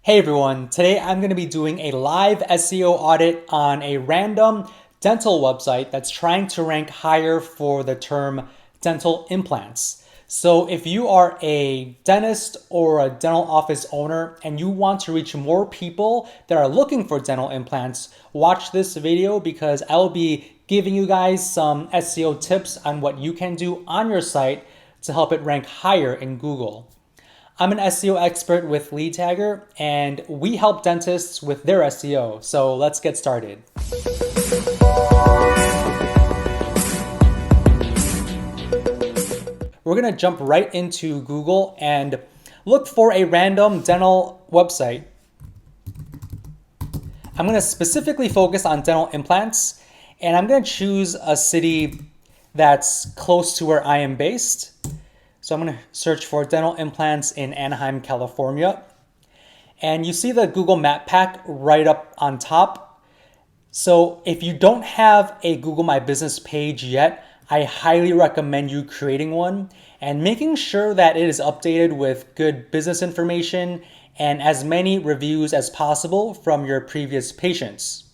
Hey everyone, today I'm going to be doing a live SEO audit on a random dental website that's trying to rank higher for the term dental implants. So if you are a dentist or a dental office owner and you want to reach more people that are looking for dental implants, watch this video because I will be giving you guys some SEO tips on what you can do on your site to help it rank higher in Google. I'm an SEO expert with LeadTagger, and we help dentists with their SEO. So let's get started. We're going to jump right into Google and look for a random dental website. I'm going to specifically focus on dental implants, and I'm going to choose a city that's close to where I am based. So I'm going to search for dental implants in Anaheim, California. And you see the Google Map Pack right up on top. So if you don't have a Google My Business page yet, I highly recommend you creating one and making sure that it is updated with good business information and as many reviews as possible from your previous patients.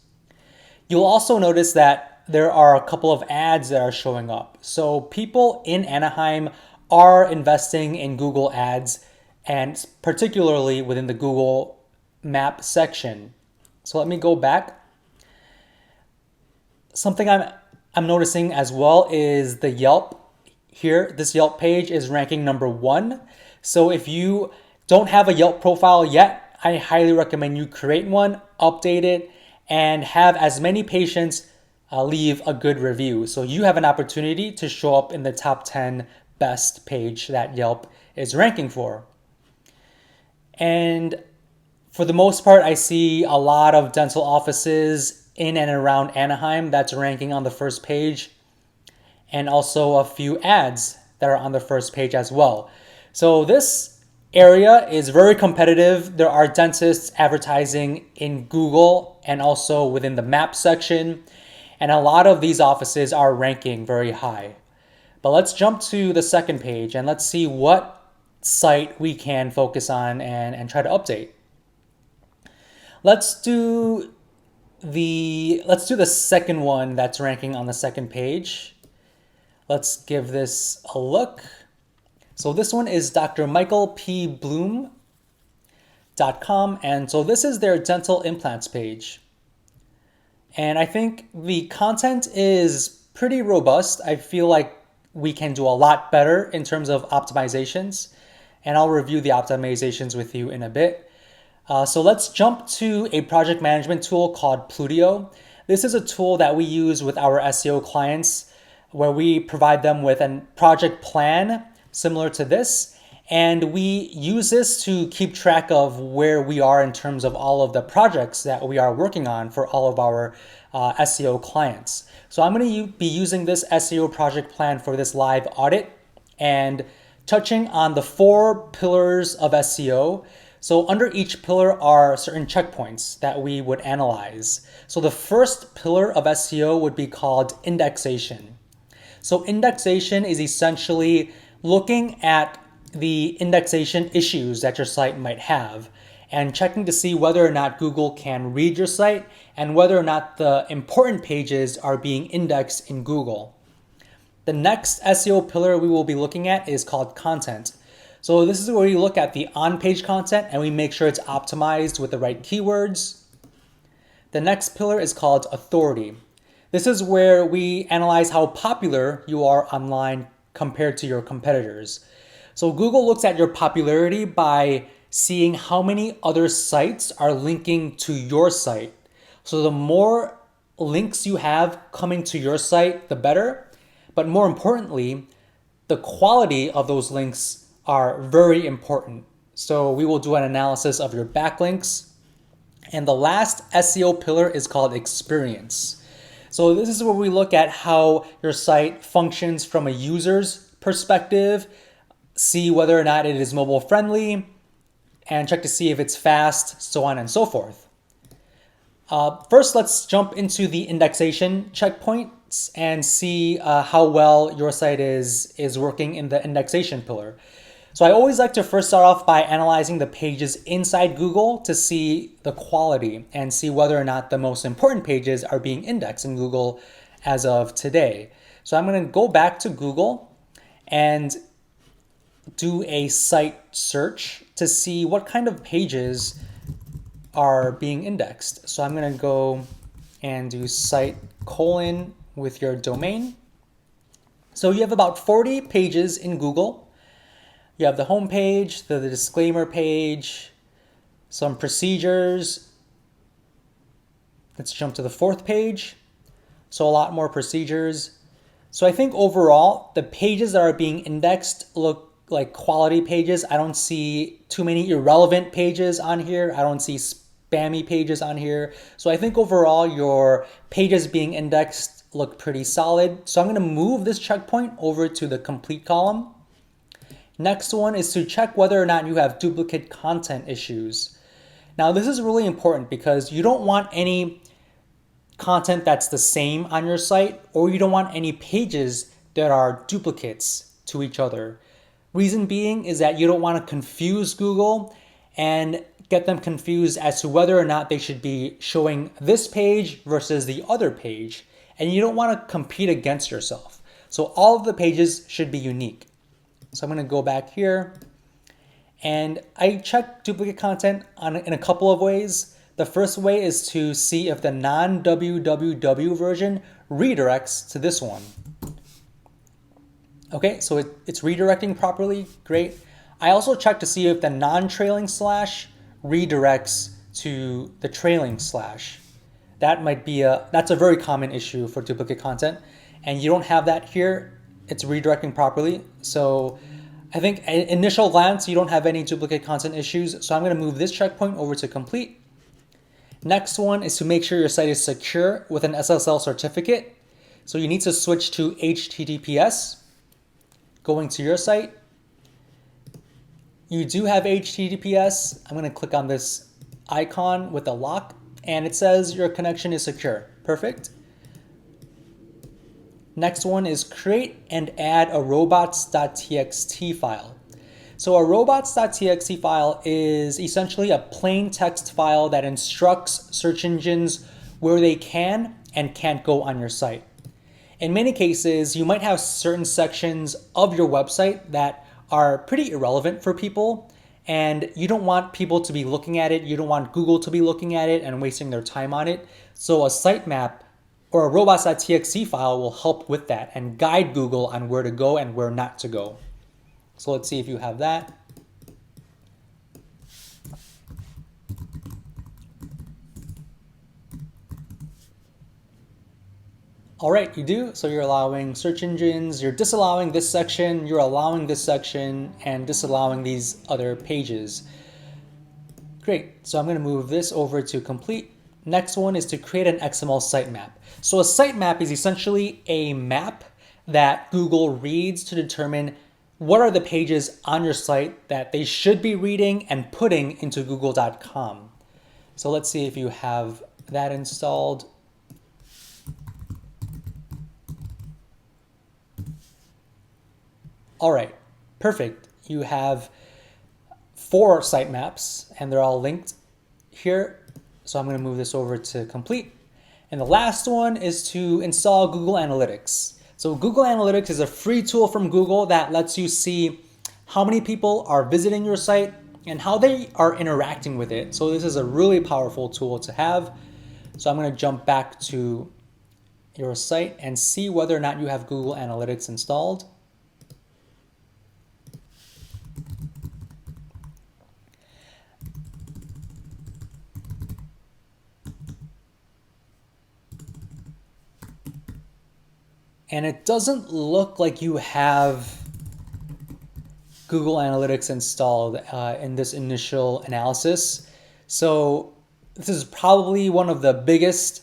You'll also notice that there are a couple of ads that are showing up. So people in Anaheim are investing in Google Ads, and particularly within the Google Map section. So let me go back. Something I'm noticing as well is the Yelp here. This Yelp page is ranking number 1. So if you don't have a Yelp profile yet, I highly recommend you create one, update it, and have as many patients leave a good review. So you have an opportunity to show up in the top 10 best page that Yelp is ranking for. And for the most part, I see a lot of dental offices in and around Anaheim that's ranking on the first page, and also a few ads that are on the first page as well. So this area is very competitive. There are dentists advertising in Google and also within the map section, and a lot of these offices are ranking very high. But let's jump to the second page and let's see what site we can focus on and try to update. Let's do the second one that's ranking on the second page. Let's give this a look. So this one is drmichaelpbloom.com, and so this is their dental implants page. And I think the content is pretty robust. I feel like we can do a lot better in terms of optimizations, and I'll review the optimizations with you in a bit. So let's jump to a project management tool called PLUTIO. This is a tool that we use with our SEO clients where we provide them with a project plan similar to this, and we use this to keep track of where we are in terms of all of the projects that we are working on for all of our SEO clients. So I'm going to be using this SEO project plan for this live audit and touching on the 4 pillars of SEO. So under each pillar are certain checkpoints that we would analyze. So the first pillar of SEO would be called indexation. So indexation is essentially looking at the indexation issues that your site might have and checking to see whether or not Google can read your site and whether or not the important pages are being indexed in Google. The next SEO pillar we will be looking at is called content. So this is where we look at the on-page content and we make sure it's optimized with the right keywords. The next pillar is called authority. This is where we analyze how popular you are online compared to your competitors. So Google looks at your popularity by seeing how many other sites are linking to your site. So the more links you have coming to your site, the better. But more importantly, the quality of those links are very important. So we will do an analysis of your backlinks. And the last SEO pillar is called experience. So this is where we look at how your site functions from a user's perspective, see whether or not it is mobile friendly, and check to see if it's fast, so on and so forth. First, let's jump into the indexation checkpoints and see how well your site is working in the indexation pillar. So I always like to first start off by analyzing the pages inside Google to see the quality and see whether or not the most important pages are being indexed in Google as of today. So I'm going to go back to Google and do a site search to see what kind of pages are being indexed. So I'm going to go and do site : with your domain. So you have about 40 pages in Google. You have the home page, the disclaimer page, some procedures. Let's jump to the 4th page. So a lot more procedures. So I think overall, the pages that are being indexed look like quality pages. I don't see too many irrelevant pages on here. I don't see spammy pages on here. So I think overall, your pages being indexed look pretty solid. So I'm going to move this checkpoint over to the complete column. Next one is to check whether or not you have duplicate content issues. Now this is really important because you don't want any content that's the same on your site, or you don't want any pages that are duplicates to each other. Reason being is that you don't want to confuse Google and get them confused as to whether or not they should be showing this page versus the other page. And you don't want to compete against yourself. So all of the pages should be unique. So I'm going to go back here and I check duplicate content in a couple of ways. The first way is to see if the non-www version redirects to this one. Okay, so it's redirecting properly, great. I also check to see if the non-trailing slash redirects to the trailing slash. That's a very common issue for duplicate content, and you don't have that here. It's redirecting properly. So I think at initial glance, you don't have any duplicate content issues. So I'm going to move this checkpoint over to complete. Next one is to make sure your site is secure with an SSL certificate. So you need to switch to HTTPS. Going to your site, you do have HTTPS. I'm going to click on this icon with a lock, and it says your connection is secure. Perfect. Next one is create and add a robots.txt file. So a robots.txt file is essentially a plain text file that instructs search engines where they can and can't go on your site. In many cases, you might have certain sections of your website that are pretty irrelevant for people, and you don't want people to be looking at it. You don't want Google to be looking at it and wasting their time on it. So a sitemap or a robots.txt file will help with that and guide Google on where to go and where not to go. So let's see if you have that. All right, you do. So you're allowing search engines, you're disallowing this section, you're allowing this section, and disallowing these other pages. Great. So I'm going to move this over to complete. Next one is to create an XML sitemap. So a sitemap is essentially a map that Google reads to determine what are the pages on your site that they should be reading and putting into google.com. So let's see if you have that installed. All right, perfect. You have 4 sitemaps and they're all linked here. So I'm going to move this over to complete. And the last one is to install Google Analytics. So Google Analytics is a free tool from Google that lets you see how many people are visiting your site and how they are interacting with it. So this is a really powerful tool to have. So I'm going to jump back to your site and see whether or not you have Google Analytics installed. And it doesn't look like you have Google Analytics installed in this initial analysis. So this is probably one of the biggest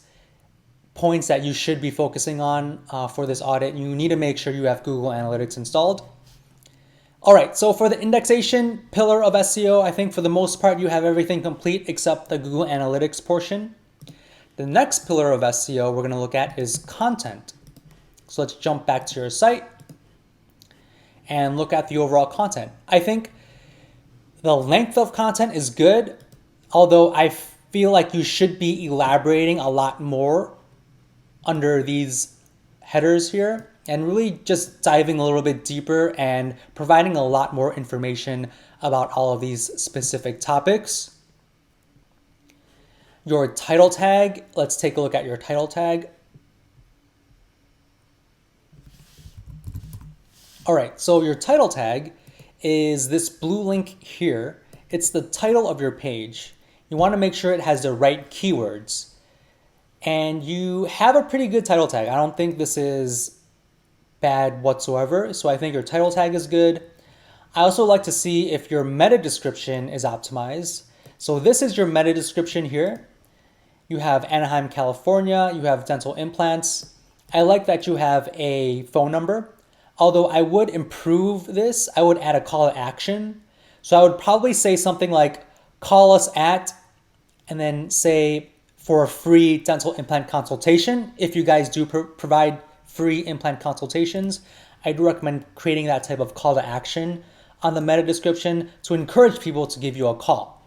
points that you should be focusing on for this audit. You need to make sure you have Google Analytics installed. All right, so for the indexation pillar of SEO, I think for the most part you have everything complete except the Google Analytics portion. The next pillar of SEO we're going to look at is content. So let's jump back to your site. and look at the overall content. I think the length of content is good, although I feel like you should be elaborating a lot more under these headers here and really just diving a little bit deeper and providing a lot more information about all of these specific topics. Your title tag, let's take a look at your title tag. All right, so your title tag is this blue link here. It's the title of your page. You want to make sure it has the right keywords. And you have a pretty good title tag. I don't think this is bad whatsoever. So I think your title tag is good. I also like to see if your meta description is optimized. So this is your meta description here. You have Anaheim, California. You have dental implants. I like that you have a phone number. Although I would improve this, I would add a call to action. So I would probably say something like, call us at, and then say for a free dental implant consultation. If you guys do provide free implant consultations, I do recommend creating that type of call to action on the meta description to encourage people to give you a call.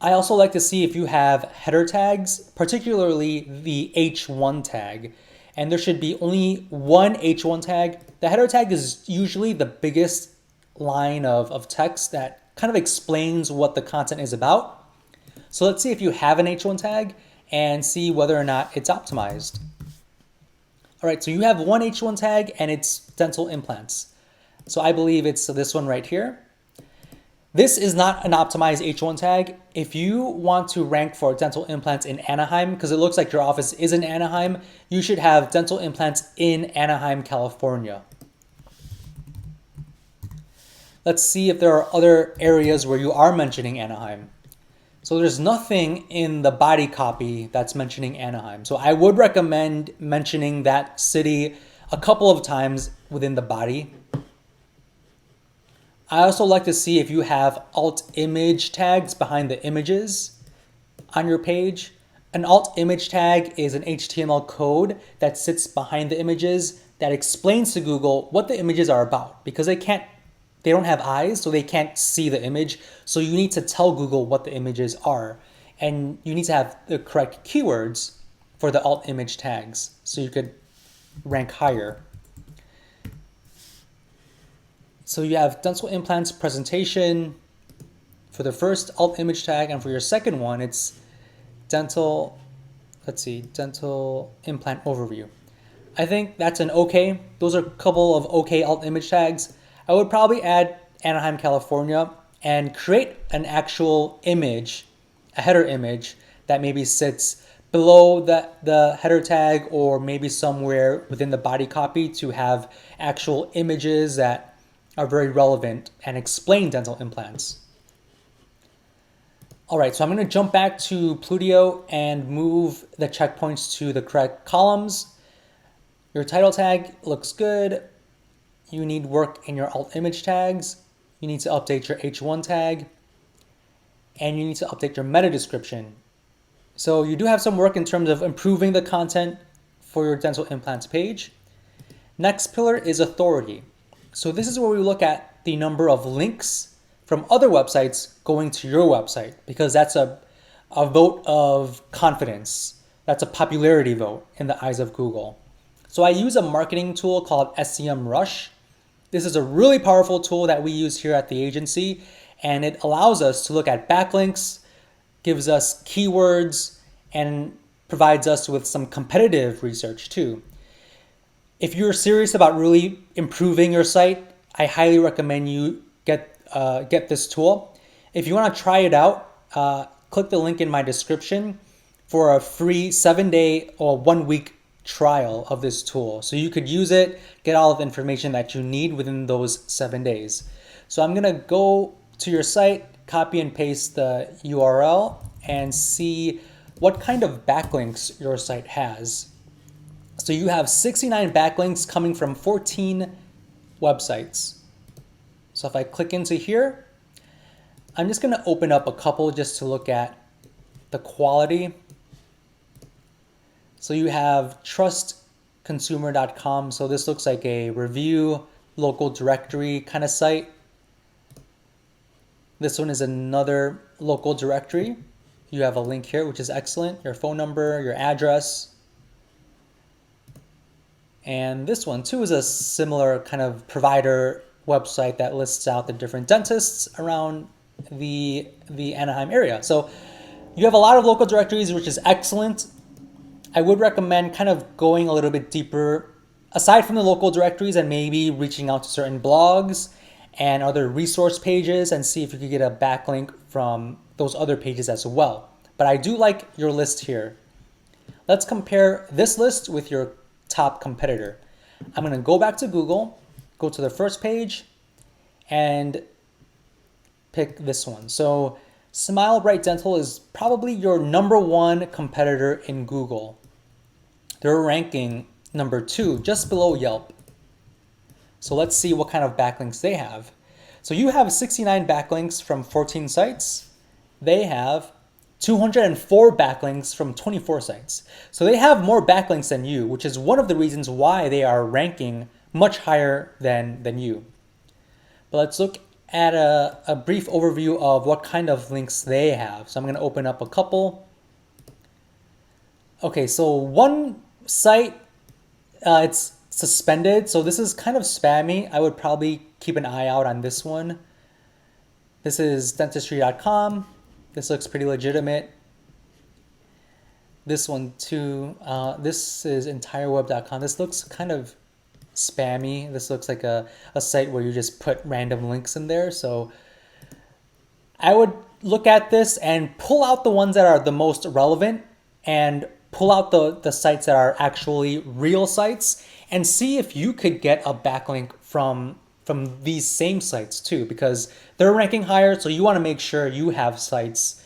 I also like to see if you have header tags, particularly the H1 tag. And there should be only one H1 tag. The header tag is usually the biggest line of text that kind of explains what the content is about. So let's see if you have an H1 tag and see whether or not it's optimized. All right, so you have one H1 tag and it's dental implants. So I believe it's this one right here. This is not an optimized H1 tag. If you want to rank for dental implants in Anaheim, because it looks like your office is in Anaheim, you should have dental implants in Anaheim, California. Let's see if there are other areas where you are mentioning Anaheim. So there's nothing in the body copy that's mentioning Anaheim. So I would recommend mentioning that city a couple of times within the body. I also like to see if you have alt image tags behind the images on your page. An alt image tag is an HTML code that sits behind the images that explains to Google what the images are about, because they don't have eyes, so they can't see the image. So you need to tell Google what the images are, and you need to have the correct keywords for the alt image tags so you could rank higher. So you have dental implants presentation for the first alt image tag, and for your second one, it's dental implant overview. I think that's an okay. Those are a couple of okay alt image tags. I would probably add Anaheim, California, and create an actual image, a header image that maybe sits below the header tag or maybe somewhere within the body copy to have actual images that are very relevant and explain dental implants. All right, so I'm going to jump back to PLUTIO and move the checkpoints to the correct columns. Your title tag looks good. You need work in your alt image tags. You need to update your H1 tag. And you need to update your meta description. So you do have some work in terms of improving the content for your dental implants page. Next pillar is authority. So this is where we look at the number of links from other websites going to your website, because that's a vote of confidence. That's a popularity vote in the eyes of Google. So I use a marketing tool called SEMRUSH. This is a really powerful tool that we use here at the agency, and it allows us to look at backlinks, gives us keywords, and provides us with some competitive research too. If you're serious about really improving your site, I highly recommend you get this tool. If you want to try it out, click the link in my description for a free 7-day or 1-week trial of this tool. So you could use it, get all of the information that you need within those 7 days. So I'm going to go to your site, copy and paste the URL, and see what kind of backlinks your site has. So you have 69 backlinks coming from 14 websites. So if I click into here, I'm just going to open up a couple just to look at the quality. So you have Trust consumer.com. So this looks like a review local directory kind of site. This one is another local directory. You have a link here, which is excellent. Your phone number, your address. And this one too is a similar kind of provider website that lists out the different dentists around the Anaheim area. So you have a lot of local directories, which is excellent. I would recommend kind of going a little bit deeper aside from the local directories and maybe reaching out to certain blogs and other resource pages and see if you could get a backlink from those other pages as well. But I do like your list here. Let's compare this list with your top competitor. I'm going to go back to Google, go to the first page, and pick this one. So Smile Bright Dental is probably your #1 competitor in Google. They're ranking #2, just below Yelp. So let's see what kind of backlinks they have. So you have 69 backlinks from 14 sites. They have 204 backlinks from 24 sites. So they have more backlinks than you, which is one of the reasons why they are ranking much higher than you. But let's look at a brief overview of what kind of links they have. So I'm going to open up a couple. Okay, so one site, it's suspended. So this is kind of spammy. I would probably keep an eye out on this one. This is dentistry.com. This looks pretty legitimate. This one too. This is entireweb.com. This looks kind of spammy. This looks like a site where you just put random links in there. So I would look at this and pull out the ones that are the most relevant and pull out the sites that are actually real sites and see if you could get a backlink from these same sites too, because they're ranking higher. So you want to make sure you have sites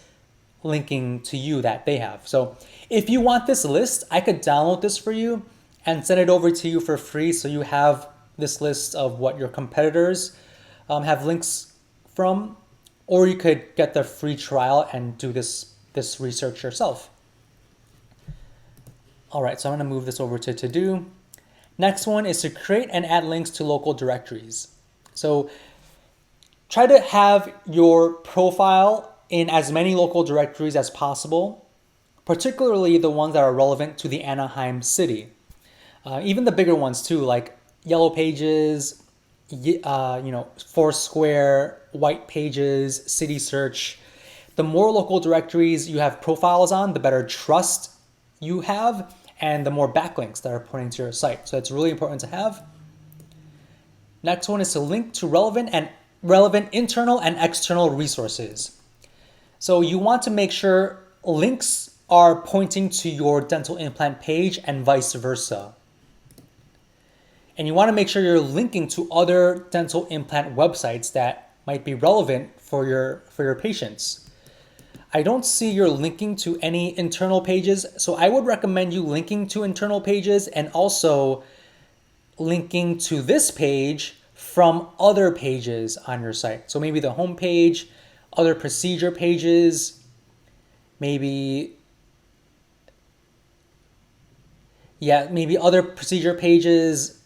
linking to you that they have. So if you want this list, I could download this for you and send it over to you for free. So you have this list of what your competitors have links from, or you could get the free trial and do this research yourself. All right, so I'm going to move this over to do. Next one is to create and add links to local directories. So try to have your profile in as many local directories as possible, particularly the ones that are relevant to the Anaheim city. Even the bigger ones too, like Yellow Pages, Foursquare, White Pages, City Search. The more local directories you have profiles on, the better trust you have, and the more backlinks that are pointing to your site. So it's really important to have. Next one is to link to relevant internal and external resources. So you want to make sure links are pointing to your dental implant page and vice versa. And you want to make sure you're linking to other dental implant websites that might be relevant for your patients. I don't see you're linking to any internal pages, so I would recommend you linking to internal pages and also linking to this page from other pages on your site. So maybe the home page, other procedure pages, maybe other procedure pages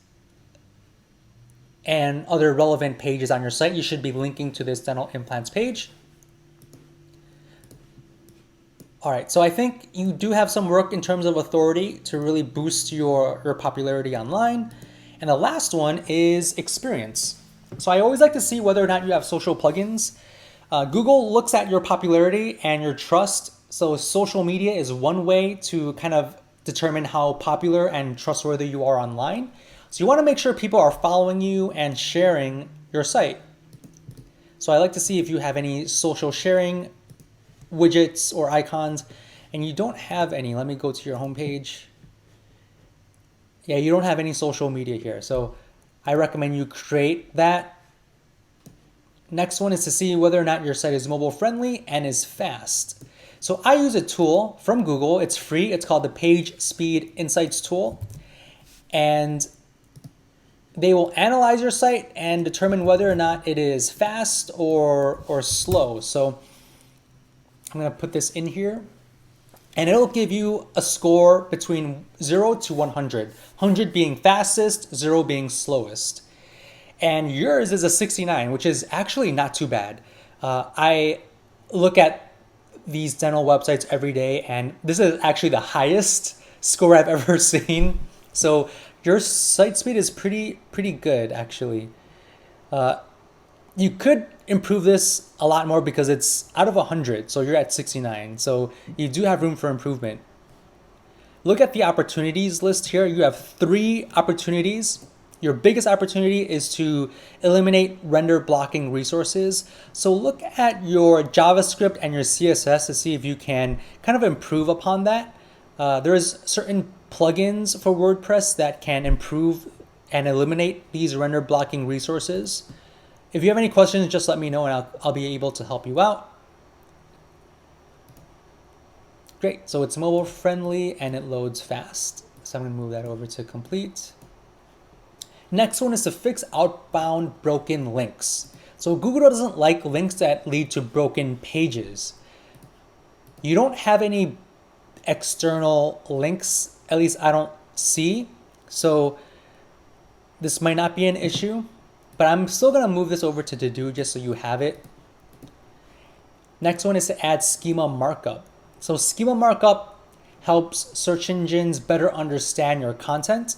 and other relevant pages on your site. You should be linking to this dental implants page. All right, so I think you do have some work in terms of authority to really boost your popularity online. And the last one is experience. So I always like to see whether or not you have social plugins. Google looks at your popularity and your trust. So social media is one way to kind of determine how popular and trustworthy you are online. So you want to make sure people are following you and sharing your site. So I like to see if you have any social sharing widgets or icons, and you don't have any. Let me go to your homepage. Yeah, you don't have any social media here. So I recommend you create that. Next one is to see whether or not your site is mobile friendly and is fast. So I use a tool from Google. It's free. It's called the Pagespeed Insights tool. And they will analyze your site and determine whether or not it is fast or slow. So I'm going to put this in here. and it'll give you a score between 0 to 100. 100 being fastest, 0 being slowest. And yours is a 69, which is actually not too bad. I look at these dental websites every day, and this is actually the highest score I've ever seen. So your site speed is pretty good, actually. You could improve this a lot more because it's out of 100, so you're at 69. So you do have room for improvement. Look at the opportunities list here. You have 3 opportunities. Your biggest opportunity is to eliminate render blocking resources. So look at your JavaScript and your CSS to see if you can kind of improve upon that. There's certain plugins for WordPress that can improve and eliminate these render blocking resources. If you have any questions, just let me know and I'll be able to help you out. Great, so it's mobile friendly and it loads fast. So I'm gonna move that over to complete. Next one is to fix outbound broken links. So Google doesn't like links that lead to broken pages. You don't have any external links, at least I don't see. So this might not be an issue, but I'm still gonna move this over to do just so you have it. Next one is to add Schema Markup. So Schema Markup helps search engines better understand your content,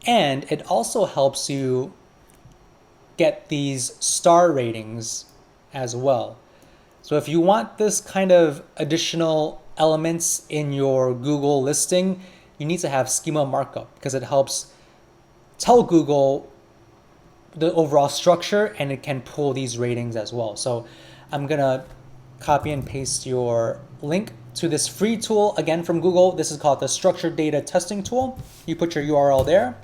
and it also helps you get these star ratings as well. So if you want this kind of additional elements in your Google listing, you need to have Schema Markup because it helps tell Google the overall structure and it can pull these ratings as well. So I'm gonna copy and paste your link to this free tool again from Google. This is called the Structured Data Testing Tool. You put your URL there,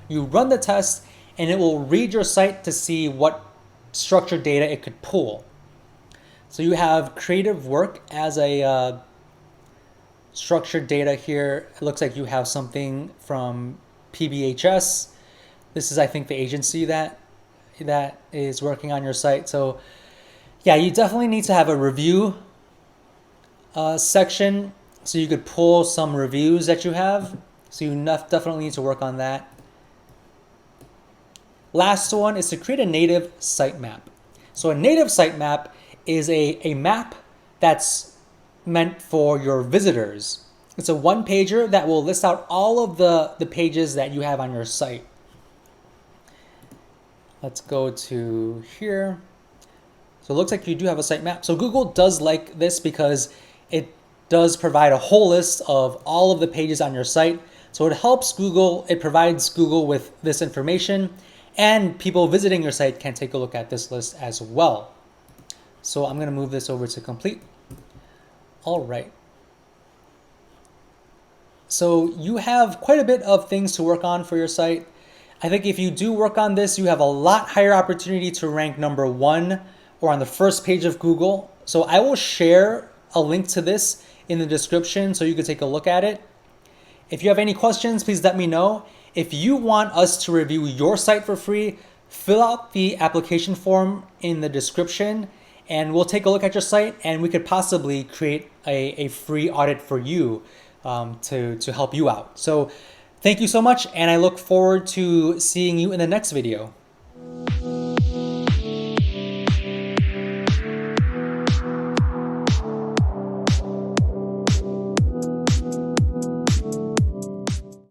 you run the test, and it will read your site to see what structured data it could pull. So you have creative work as a structured data here. It looks like you have something from PBHS. This is, I think, the agency that is working on your site. So yeah, you definitely need to have a review section so you could pull some reviews that you have. So you definitely need to work on that. Last one is to create a native sitemap. So a native sitemap is a map that's meant for your visitors. It's a one-pager that will list out all of the pages that you have on your site. Let's go to here. So it looks like you do have a sitemap. So Google does like this because it does provide a whole list of all of the pages on your site. So it helps Google, it provides Google with this information, and people visiting your site can take a look at this list as well. So I'm going to move this over to complete. All right. So you have quite a bit of things to work on for your site. I think if you do work on this, you have a lot higher opportunity to rank #1 or on the first page of Google. So I will share a link to this in the description so you can take a look at it. If you have any questions, please let me know. If you want us to review your site for free, fill out the application form in the description and we'll take a look at your site and we could possibly create a free audit for you to help you out. So thank you so much, and I look forward to seeing you in the next video.